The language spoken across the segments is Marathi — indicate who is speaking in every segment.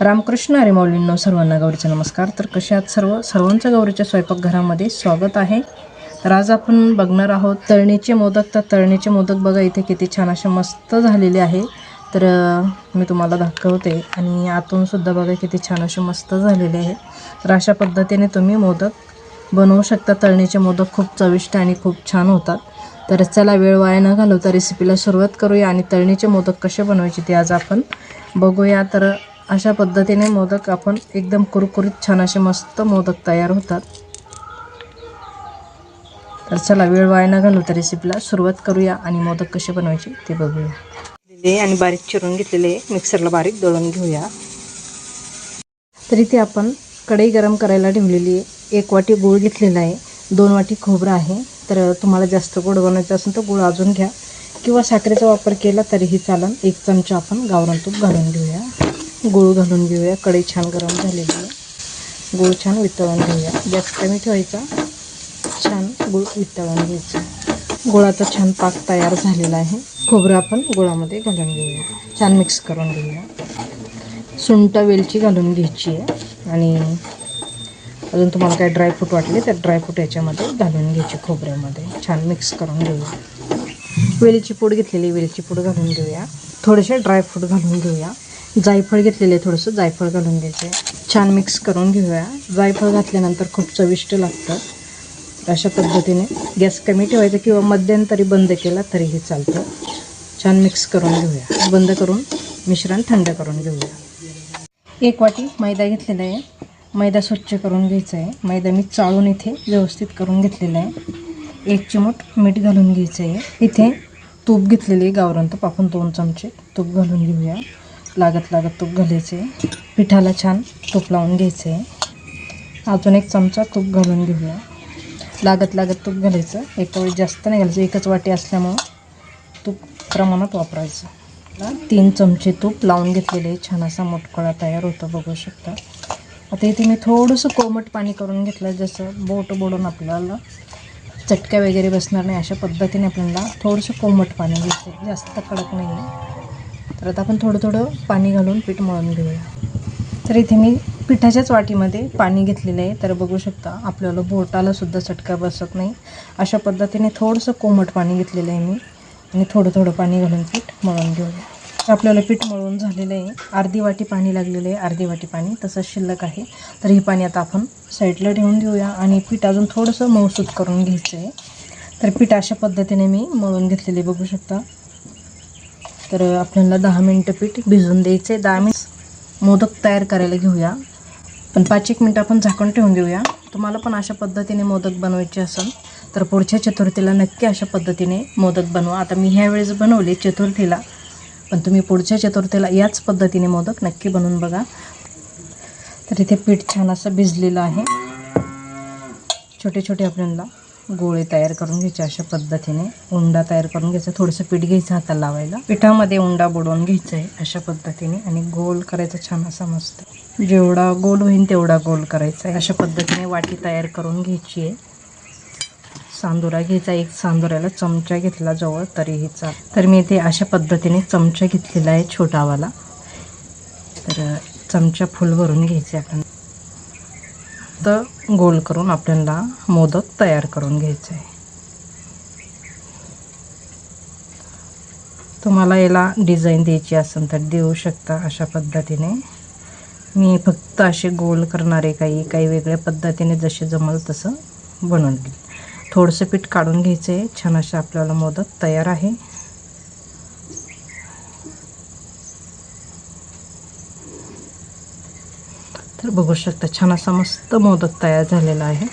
Speaker 1: रामकृष्ण हरी माऊलींनो, सर्वांना गौरीचा नमस्कार. तर कशा आहात सर्वांचं गौरीच्या स्वयंपाकघरामध्ये स्वागत आहे. तर आज आपण बघणार आहोत तळणीचे मोदक. तर तळणीचे मोदक बघा इथे किती छान असे मस्त झालेले आहे. तर मी तुम्हाला दाखवते आणि आतून सुद्धा बघा किती छान असे मस्त झालेले आहे. तर अशा पद्धतीने तुम्ही मोदक बनवू शकता. तळणीचे मोदक खूप चविष्ट आणि खूप छान होतात. तर चला वेळ वाया न घालवता रेसिपीला सुरुवात करूया आणि तळणीचे मोदक कसे बनवायचे ते आज आपण बघूया. तर अशा पद्धतीने मोदक आपण एकदम कुरकुरीत छान असे मस्त मोदक तयार होतात. तर चला वेळ वाया न घालवता रेसिपीला सुरुवात करूया आणि मोदक कसे बनवायचे ते बघूया. आणि बारीक चिरून घेतलेले मिक्सरला बारीक दळून घेऊया. तर इथे आपण कढई गरम करायला ठेवलेली आहे. 1 वाटी गूळ घेतलेला आहे, 2 वाटी खोबरं आहे. तर तुम्हाला जास्त गोड बनवायचं असेल तर गूळ अजून घ्या किंवा साखरेचा वापर केला तरीही चालेल. 1 चमचा आपण गावरान तूप घालून घेऊया. गूळ घालून घेऊया. कढई छान गरम झालेली आहे. गूळ छान वितळून घेऊया. गॅस कमी ठेवायचा. छान गूळ वितळून घ्यायचा. गुळाचा छान पाक तयार झालेला आहे. खोबरं आपण गुळामध्ये घालून घेऊया. छान मिक्स करून घेऊया. सुंठ वेलची घालून घ्यायची आहे आणि अजून तुम्हाला काय ड्रायफ्रूट वाटले तर ड्रायफ्रूट याच्यामध्ये घालून घ्यायचे. खोबऱ्यामध्ये छान मिक्स करून घेऊया. वेलची पूड घेतलेली वेलची पूड घालून घेऊया. थोडेसे ड्रायफ्रूट घालून घेऊया. जायफळ घेतलेले थोडंसं जायफळ घालून घ्यायचं आहे. छान मिक्स करून घेऊया. जायफळ घातल्यानंतर खूप चविष्ट लागतं. अशा पद्धतीने गॅस कमी ठेवायचा किंवा मध्यंतरी बंद केला तरीही चालतं. छान मिक्स करून घेऊया. बंद करून मिश्रण थंड करून घेऊया. 1 वाटी मैदा घेतलेला आहे. मैदा स्वच्छ करून घ्यायचा आहे. मैदा मी चाळून इथे व्यवस्थित करून घेतलेला आहे. 1 चिमूट मीठ घालून घ्यायचं आहे. इथे तूप घेतलेले गावरान तूप आपण 2 चमचे तूप घालून घेऊया. लागत तूप घालायचे. पिठाला छान तूप लावून घ्यायचं आहे. अजून 1 चमचा तूप घालून घेऊया. लागत तूप घालायचं. एका वेळी जास्त नाही घालायचं. 1च वाटी असल्यामुळं तूप प्रमाणात वापरायचं. 3 चमचे तूप लावून घेतलेले. छान असा मोटकळा तयार होतो बघू शकता. आता इथे मी थोडंसं कोमट पाणी करून घेतलं, जसं बोट बुडून आपल्याला चटक्या वगैरे बसणार नाही अशा पद्धतीने आपल्याला थोडंसं कोमट पाणी घ्यायचं. जास्त कडक नाही आहे. तर आता आपण थोडं पाणी घालून पीठ मळून घेऊया. तर इथे मी पिठाच्याच वाटीमध्ये पाणी घेतलेलं आहे. तर बघू शकता आपल्याला बोटाला सुद्धा चटका बसत नाही अशा पद्धतीने थोडंसं कोमट पाणी घेतलेलं आहे मी आणि थोडं पाणी घालून पीठ मळून घेऊया. तर आपल्याला पीठ मळून झालेलं आहे. अर्धी वाटी पाणी लागलेलं आहे. अर्धी वाटी पाणी तसंच शिल्लक आहे. तर हे पाणी आता आपण साईडला ठेवून घेऊया आणि पीठ अजून थोडंसं मऊसूत करून घ्यायचं आहे. तर पीठ अशा पद्धतीने मी मळून घेतलेले बघू शकता. तर आपल्याला 10 मिनटं पीठ भिजून द्यायचं आहे. 10 मिनिट मोदक तयार करायला घेऊया. पण 5-1 मिनटं आपण झाकून ठेवून देऊया. तुम्हाला पण अशा पद्धतीने मोदक बनवायचे असेल तर पुढच्या चतुर्थीला नक्की अशा पद्धतीने मोदक बनवा. आता मी ह्या वेळेस बनवले चतुर्थीला, पण तुम्ही पुढच्या चतुर्थीला याच पद्धतीने मोदक नक्की बनवून बघा. तर इथे पीठ छान असं भिजलेलं आहे. छोटे आपल्याला गोळे तयार करून घ्यायचे. अशा पद्धतीने उंडा तयार करून घ्यायचा. थोडंसं पीठ घ्यायचं हाताला लावायला. पिठामध्ये उंडा बुडवून घ्यायचा आहे अशा पद्धतीने आणि गोल करायचा छान असा मस्त. जेवढा गोल होईल तेवढा गोल करायचा आहे. अशा पद्धतीने वाटी तयार करून घ्यायची आहे. सांदुरा घ्यायचा. 1 सांदुऱ्याला चमचा घेतला जवळ तरीही चालेल. तर मी इथे अशा पद्धतीने चमचा घेतलेला आहे छोटावाला. तर चमचा फुल भरून घ्यायचे आपण. तर गोल करून आपल्याला मोदक तयार करून घ्यायचे आहे. तुम्हाला याला डिझाईन द्यायची असेल तर देऊ शकता अशा पद्धतीने. मी फक्त असे गोल करणारे काही वेगळ्या पद्धतीने जसे जमल तसं बनवून घेईल. थोडंसं पीठ काढून घ्यायचं आहे. छान असे आपल्याला मोदक तयार आहे. तर बघू शकता छान असा मस्त मोदक तयार झालेला आहे.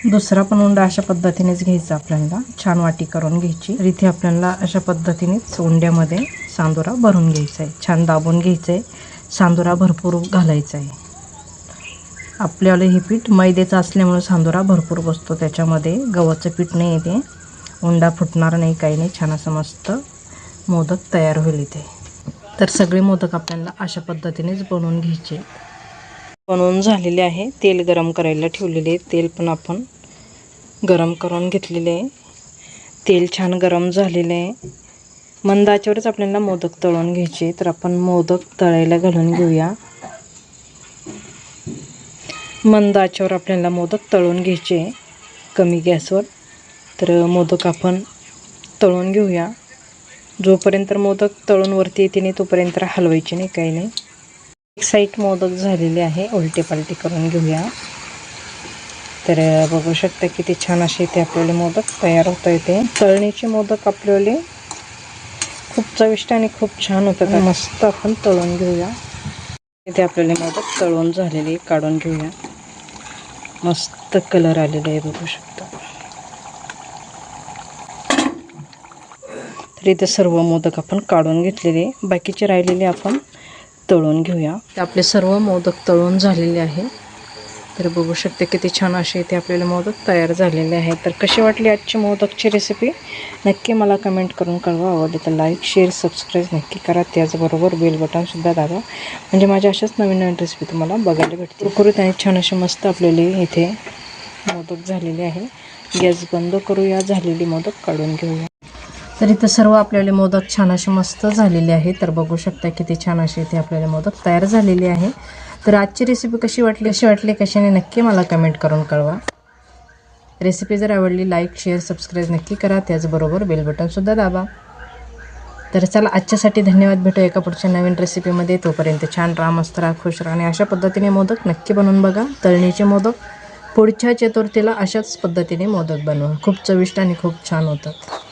Speaker 1: दुसरा पण उंडा अशा पद्धतीनेच घ्यायचा आपल्याला. छान वाटी करून घ्यायची. तर इथे आपल्याला अशा पद्धतीनेच उंड्यामध्ये सांदुरा भरून घ्यायचा आहे. छान दाबून घ्यायचं आहे. सांदुरा भरपूर घालायचा आहे. आपल्याला हे पीठ मैद्याचं असल्यामुळे सांदुरा भरपूर बसतो त्याच्यामध्ये. गव्हाचं पीठ नाही येते. उंडा फुटणार नाही काही नाही. छान असं मस्त मोदक तयार होईल इथे. तर सगळे मोदक आपल्याला अशा पद्धतीनेच बनवून घ्यायचे. बनवून झालेले आहे. तेल गरम करायला ठेवलेले. तेल पण आपण गरम करून घेतलेले आहे. तेल छान गरम झालेले आहे. मंद आचेवरच आपल्याला मोदक तळून घ्यायचे. तर आपण मोदक तळायला घालून घेऊया. मंद आचेवर आपल्याला मोदक तळून घ्यायचे कमी गॅसवर. तर मोदक आपण तळून घेऊया. जोपर्यंत मोदक तळून वरती येते नाही तोपर्यंत हलवायचे नाही, काही नाही. एक साईड मोदक झालेले आहे, उलटे पालटे करून घेऊया. तर बघू शकता किती छान असे इथे आपल्याला मोदक तयार होता येते. तळणीचे मोदक आपल्याला खूप चविष्ट आणि खूप छान होतात. मस्त आपण तळून घेऊया. इथे आपल्याला मोदक तळून झालेले काढून घेऊया. मस्त कलर आलेले आहे बघू शकता. तर इथे सर्व मोदक आपण काढून घेतलेले, बाकीचे राहिलेले आपण तळून घेऊया. तर आपले सर्व मोदक तळून झालेले आहे. तर बघू शकते किती छान असे इथे आपल्याला मोदक तयार झालेले आहेत. तर कशी वाटली आजची मोदकची रेसिपी नक्की मला कमेंट करून कळवा. आवडली तर लाईक शेअर सबस्क्राईब नक्की करा. त्याचबरोबर बेल बटनसुद्धा दाबा, म्हणजे माझ्या अशाच नवीन नवीन रेसिपी तुम्हाला बघायला भेटतील. कुरकुरीत आणि छान असे मस्त आपल्याला इथे मोदक झालेले आहे. गॅस बंद करूया. झालेली मोदक काढून घेऊया. तर इथं सर्व आपल्याला मोदक छान असे मस्त झालेले आहे. तर बघू शकता किती छान असे इथे आपल्याला मोदक तयार झालेले आहे. तर आजची रेसिपी कशी वाटली कशाने नक्की मला कमेंट करून कळवा. रेसिपी जर आवडली लाईक शेअर सबस्क्राईब नक्की करा. त्याचबरोबर बेल बटनसुद्धा दाबा. तर चला आजच्यासाठी धन्यवाद. भेटू एका पुढच्या नवीन रेसिपीमध्ये. तोपर्यंत छान राहा, मस्त राहा, खुश राहा आणि अशा पद्धतीने मोदक नक्की बनवून बघा. तळणीचे मोदक पुढच्या चतुर्थीला अशाच पद्धतीने मोदक बनवा. खूप चविष्ट आणि खूप छान होतात.